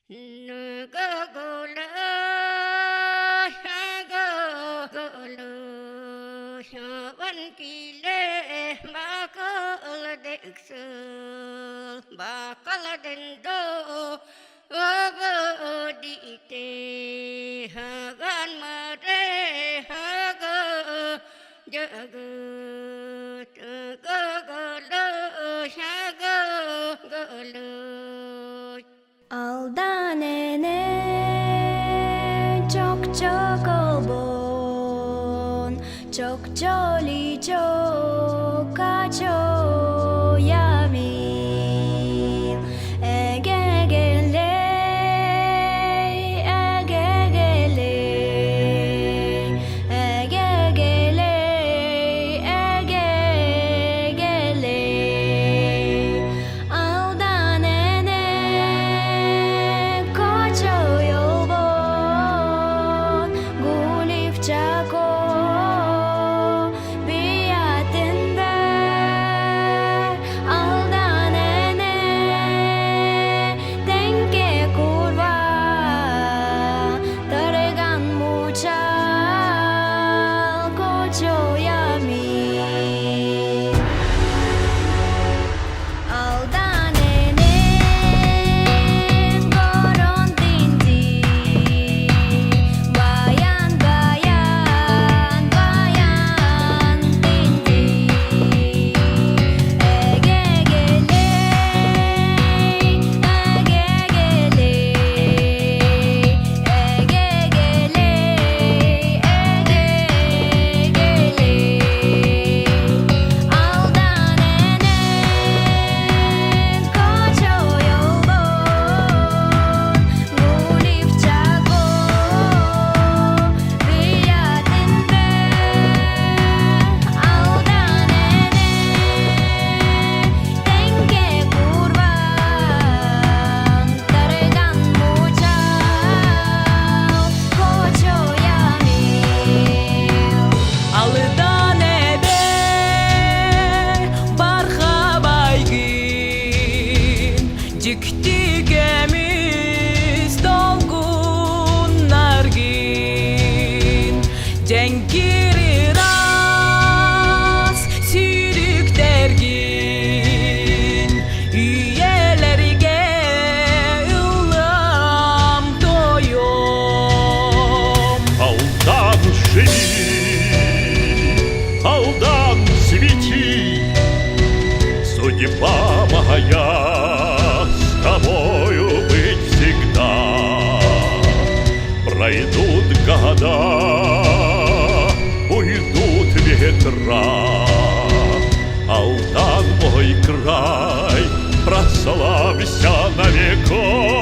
Văn kỳ lệ ba có là đệ sư ba có là đền đô vơ đi tê ha gan mà rê ha gơ giờ gơ gơ gơ lơ ha gơ gơ lơ Aldan ene çok çok olbun çok jolly çok kaço yamil ege gele ege gele ege gele ege gele Aldan ene koço yolbun gulif çako biatinde Aldan ene denke kurva targan muchal koço yami Aldan ene goron tinti bayan bayan bayan tinti ege gele ege gele ege gele ege gele Aldan ene koço yolbun gulif çako biatinde Aldan ene denke kurban targan muchal koço yamil Aldan ebe barha baygın Cikti gemiz dolgun nargin Cenkiri ras sürük dergin Üyelerge ıllam toyum Aldan шли, Алдан свети, судьба моя с тобою быть всегда. Пройдут года, уйдут ветра, Алдан мой край, прославься на веков.